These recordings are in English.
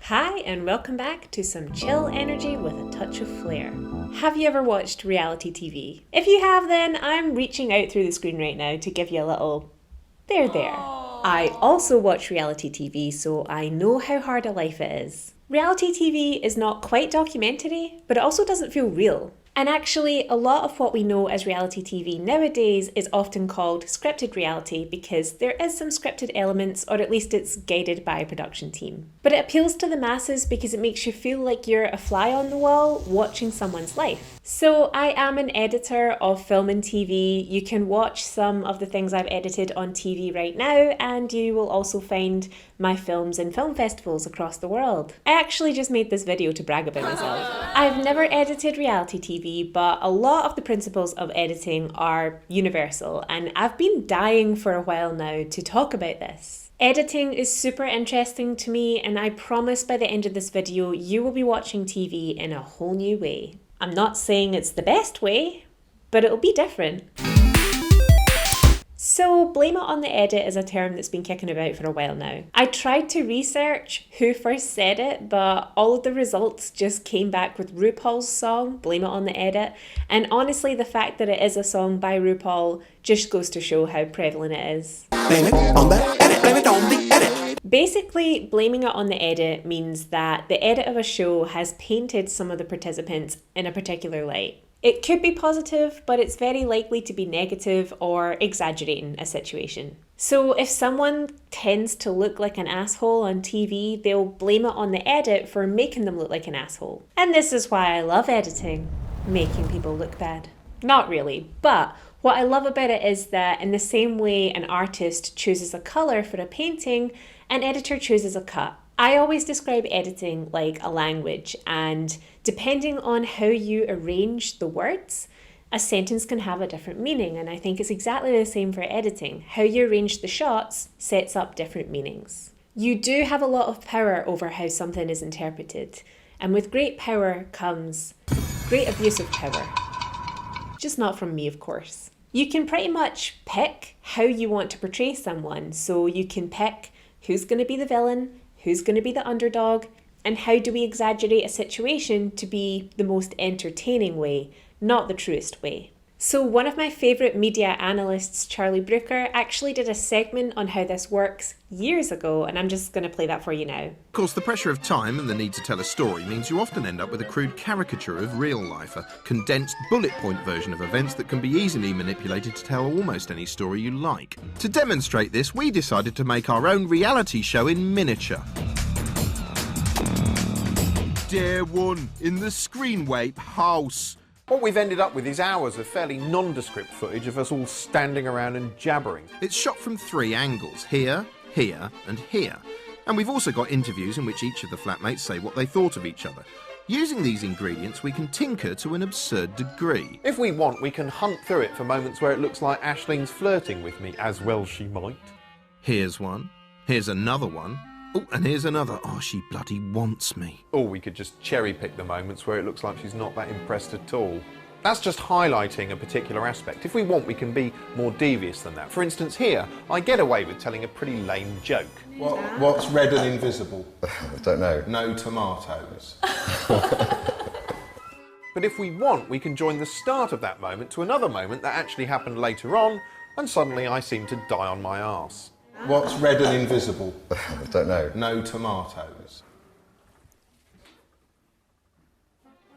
Hi and welcome back to some chill energy with a touch of flair. Have you ever watched reality TV? If you have, then I'm reaching out through the screen right now to give you a little there. I also watch reality TV, so I know how hard a life it is. Reality TV is not quite documentary, but it also doesn't feel real. And actually, a lot of what we know as reality TV nowadays is often called scripted reality because there is some scripted elements, or at least it's guided by a production team. But it appeals to the masses because it makes you feel like you're a fly on the wall watching someone's life. So I am an editor of film and TV. You can watch some of the things I've edited on TV right now, and you will also find my films in film festivals across the world. I actually just made this video to brag about myself. I've never edited reality TV, but a lot of the principles of editing are universal, and I've been dying for a while now to talk about this. Editing is super interesting to me, and I promise by the end of this video you will be watching TV in a whole new way. I'm not saying it's the best way, but it'll be different. So, blame it on the edit is a term that's been kicking about for a while now. I tried to research who first said it, but all of the results just came back with RuPaul's song, Blame It on the Edit. And honestly, the fact that it is a song by RuPaul just goes to show how prevalent it is. Blame it on the edit, blame it on the edit. Basically, blaming it on the edit means that the edit of a show has painted some of the participants in a particular light. It could be positive, but it's very likely to be negative or exaggerating a situation. So if someone tends to look like an asshole on TV, they'll blame it on the edit for making them look like an asshole. And this is why I love editing, making people look bad. Not really, but what I love about it is that in the same way an artist chooses a colour for a painting, an editor chooses a cut. I always describe editing like a language, and depending on how you arrange the words, a sentence can have a different meaning, and I think it's exactly the same for editing. How you arrange the shots sets up different meanings. You do have a lot of power over how something is interpreted, and with great power comes great abuse of power. Just not from me, of course. You can pretty much pick how you want to portray someone, so you can pick who's going to be the villain, who's going to be the underdog, and how do we exaggerate a situation to be the most entertaining way, not the truest way. So one of my favourite media analysts, Charlie Brooker, actually did a segment on how this works years ago, and I'm just going to play that for you now. Of course, the pressure of time and the need to tell a story means you often end up with a crude caricature of real life, a condensed bullet point version of events that can be easily manipulated to tell almost any story you like. To demonstrate this, we decided to make our own reality show in miniature. Dare one in the Screenwape house. What we've ended up with is hours of fairly nondescript footage of us all standing around and jabbering. It's shot from 3 angles, here, here and here. And we've also got interviews in which each of the flatmates say what they thought of each other. Using these ingredients, we can tinker to an absurd degree. If we want, we can hunt through it for moments where it looks like Aisling's flirting with me, as well she might. Here's one. Here's another one. Oh, and here's another. Oh, she bloody wants me. Or we could just cherry pick the moments where it looks like she's not that impressed at all. That's just highlighting a particular aspect. If we want, we can be more devious than that. For instance, here, I get away with telling a pretty lame joke. What's red and invisible? I don't know. No tomatoes. But if we want, we can join the start of that moment to another moment that actually happened later on, and suddenly I seem to die on my arse. What's red and invisible? I don't know. No tomatoes.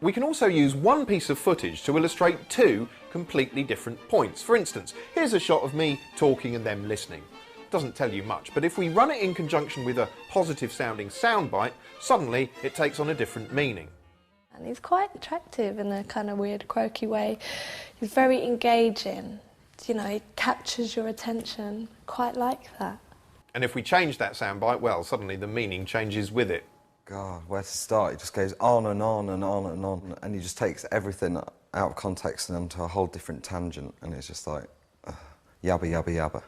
We can also use one piece of footage to illustrate 2 completely different points. For instance, here's a shot of me talking and them listening. Doesn't tell you much, but if we run it in conjunction with a positive sounding soundbite, suddenly it takes on a different meaning. And he's quite attractive in a kind of weird, quirky way. He's very engaging. You know, it captures your attention. Quite like that. And if we change that soundbite, well, suddenly the meaning changes with it. God, where to start? It just goes on and on and on and on, and he just takes everything out of context and onto a whole different tangent, and it's just like, yabba, yabba, yabba.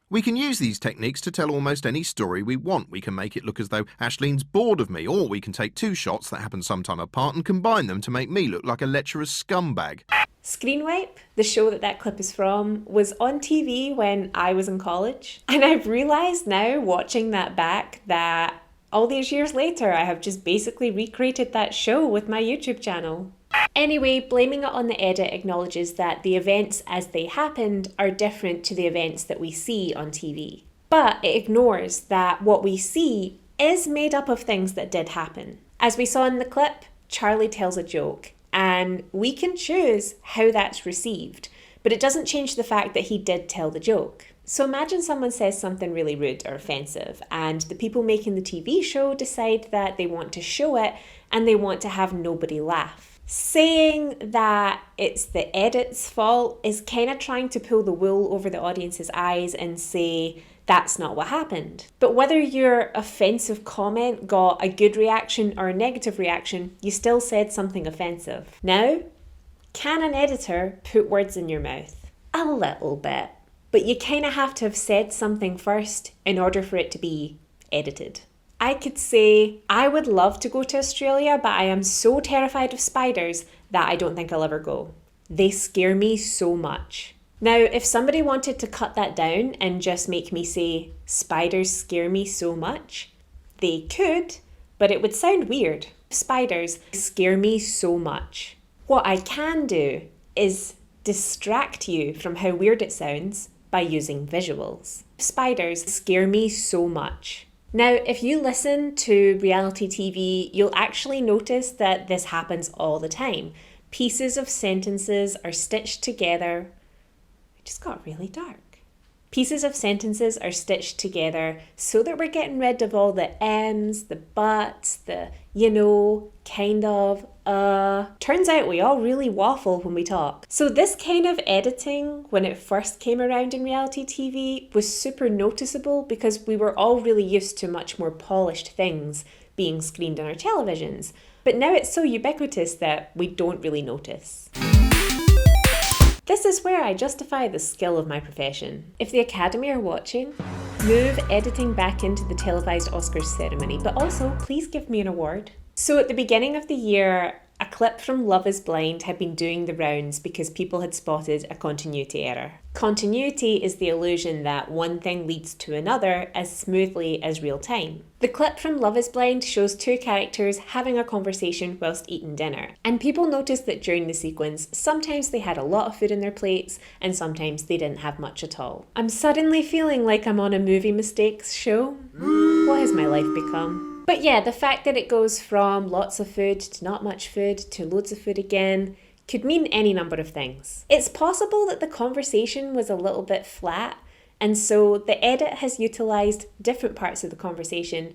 We can use these techniques to tell almost any story we want. We can make it look as though Aishling's bored of me, or we can take 2 shots that happen sometime apart and combine them to make me look like a lecherous scumbag. Screenwipe, the show that clip is from, was on TV when I was in college. And I've realised now, watching that back, that all these years later, I have just basically recreated that show with my YouTube channel. Anyway, blaming it on the edit acknowledges that the events as they happened are different to the events that we see on TV. But it ignores that what we see is made up of things that did happen. As we saw in the clip, Charlie tells a joke, and we can choose how that's received, but it doesn't change the fact that he did tell the joke. So imagine someone says something really rude or offensive, and the people making the TV show decide that they want to show it and they want to have nobody laugh. Saying that it's the edit's fault is kind of trying to pull the wool over the audience's eyes and say that's not what happened. But whether your offensive comment got a good reaction or a negative reaction, you still said something offensive. Now, can an editor put words in your mouth? A little bit. But you kind of have to have said something first in order for it to be edited. I could say, I would love to go to Australia, but I am so terrified of spiders that I don't think I'll ever go. They scare me so much. Now, if somebody wanted to cut that down and just make me say, spiders scare me so much, they could, but it would sound weird. Spiders scare me so much. What I can do is distract you from how weird it sounds by using visuals. Spiders scare me so much. Now, if you listen to reality TV, you'll actually notice that this happens all the time. Pieces of sentences are stitched together. It just got really dark. Pieces of sentences are stitched together so that we're getting rid of all the ms, the buts, the you know, kind of, Turns out we all really waffle when we talk. So this kind of editing, when it first came around in reality TV, was super noticeable because we were all really used to much more polished things being screened on our televisions. But now it's so ubiquitous that we don't really notice. This is where I justify the skill of my profession. If the Academy are watching, move editing back into the televised Oscars ceremony, but also please give me an award. So at the beginning of the year, a clip from Love is Blind had been doing the rounds because people had spotted a continuity error. Continuity is the illusion that one thing leads to another as smoothly as real time. The clip from Love is Blind shows two characters having a conversation whilst eating dinner, and people noticed that during the sequence, sometimes they had a lot of food in their plates and sometimes they didn't have much at all. I'm suddenly feeling like I'm on a movie mistakes show. What has my life become? But yeah, the fact that it goes from lots of food to not much food to loads of food again could mean any number of things. It's possible that the conversation was a little bit flat, and so the edit has utilised different parts of the conversation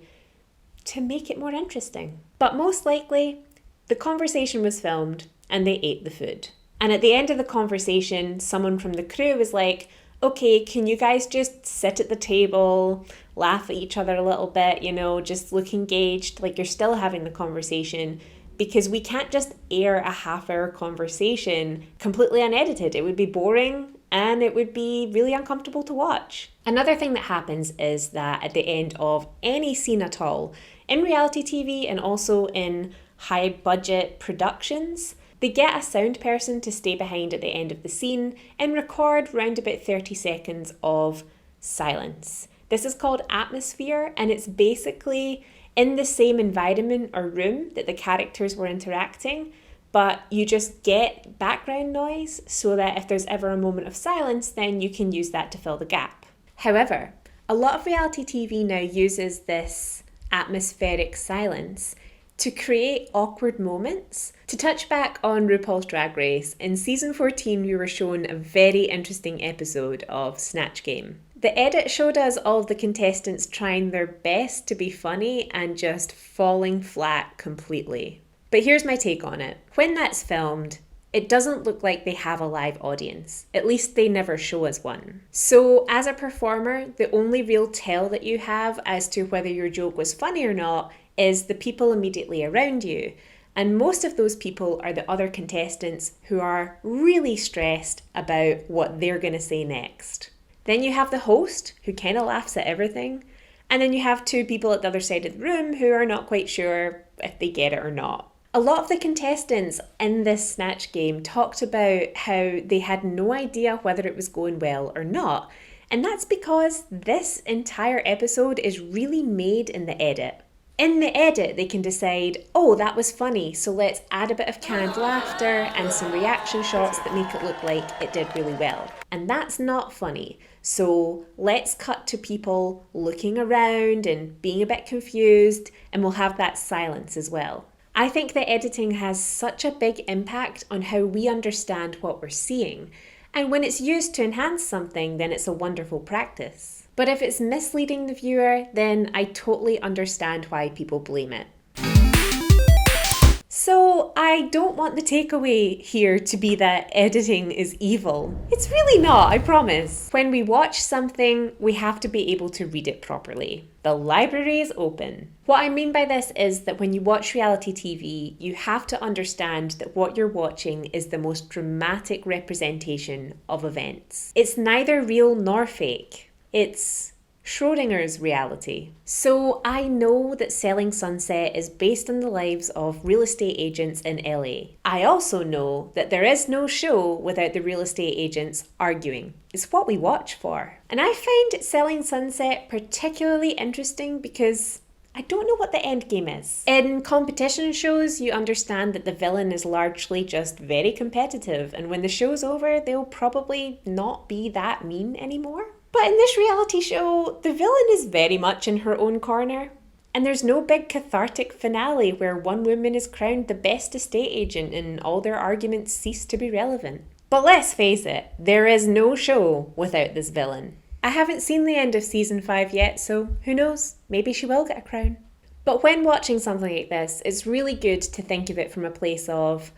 to make it more interesting. But most likely, the conversation was filmed and they ate the food. And at the end of the conversation, someone from the crew was like, okay, can you guys just sit at the table, laugh at each other a little bit, you know, just look engaged, like you're still having the conversation, because we can't just air a half-hour conversation completely unedited. It would be boring and it would be really uncomfortable to watch. Another thing that happens is that at the end of any scene at all, in reality TV and also in high-budget productions, they get a sound person to stay behind at the end of the scene and record round about 30 seconds of silence. This is called atmosphere, and it's basically in the same environment or room that the characters were interacting, but you just get background noise so that if there's ever a moment of silence, then you can use that to fill the gap. However, a lot of reality TV now uses this atmospheric silence to create awkward moments. To touch back on RuPaul's Drag Race, in season 14 we were shown a very interesting episode of Snatch Game. The edit showed us all of the contestants trying their best to be funny and just falling flat completely. But here's my take on it. When that's filmed, it doesn't look like they have a live audience. At least they never show us one. So as a performer, the only real tell that you have as to whether your joke was funny or not is the people immediately around you. And most of those people are the other contestants who are really stressed about what they're going to say next. Then you have the host who kind of laughs at everything. And then you have two people at the other side of the room who are not quite sure if they get it or not. A lot of the contestants in this Snatch Game talked about how they had no idea whether it was going well or not. And that's because this entire episode is really made in the edit. In the edit, they can decide, oh, that was funny, so let's add a bit of canned laughter and some reaction shots that make it look like it did really well. And that's not funny. So let's cut to people looking around and being a bit confused, and we'll have that silence as well. I think that editing has such a big impact on how we understand what we're seeing. And when it's used to enhance something, then it's a wonderful practice. But if it's misleading the viewer, then I totally understand why people blame it. So I don't want the takeaway here to be that editing is evil. It's really not, I promise. When we watch something, we have to be able to read it properly. The library is open. What I mean by this is that when you watch reality TV, you have to understand that what you're watching is the most dramatic representation of events. It's neither real nor fake. It's Schrodinger's reality. So I know that Selling Sunset is based on the lives of real estate agents in LA. I also know that there is no show without the real estate agents arguing. It's what we watch for. And I find Selling Sunset particularly interesting because I don't know what the end game is. In competition shows, you understand that the villain is largely just very competitive, and when the show's over, they'll probably not be that mean anymore. But in this reality show, the villain is very much in her own corner. And there's no big cathartic finale where one woman is crowned the best estate agent and all their arguments cease to be relevant. But let's face it, there is no show without this villain. I haven't seen the end of season 5 yet, so who knows, maybe she will get a crown. But when watching something like this, it's really good to think of it from a place of,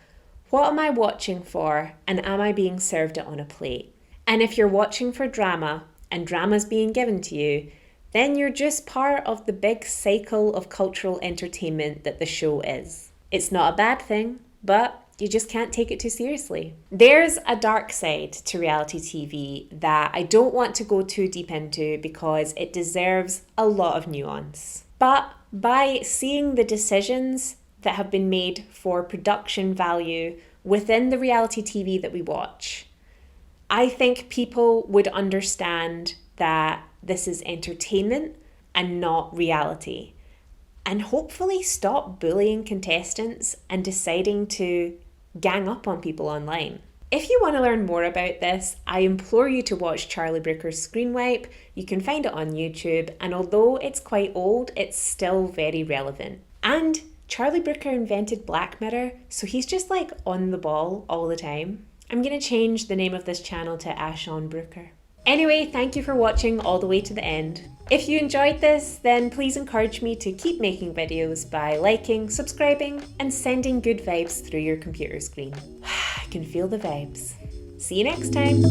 what am I watching for, and am I being served it on a plate? And if you're watching for drama, and drama's being given to you, then you're just part of the big cycle of cultural entertainment that the show is. It's not a bad thing, but you just can't take it too seriously. There's a dark side to reality TV that I don't want to go too deep into because it deserves a lot of nuance. But by seeing the decisions that have been made for production value within the reality TV that we watch, I think people would understand that this is entertainment and not reality, and hopefully stop bullying contestants and deciding to gang up on people online. If you want to learn more about this, I implore you to watch Charlie Brooker's Screen Wipe. You can find it on YouTube, and although it's quite old, it's still very relevant. And Charlie Brooker invented Black Mirror, so he's just like on the ball all the time. I'm going to change the name of this channel to Ashon Brooker. Anyway, thank you for watching all the way to the end. If you enjoyed this, then please encourage me to keep making videos by liking, subscribing, and sending good vibes through your computer screen. I can feel the vibes. See you next time.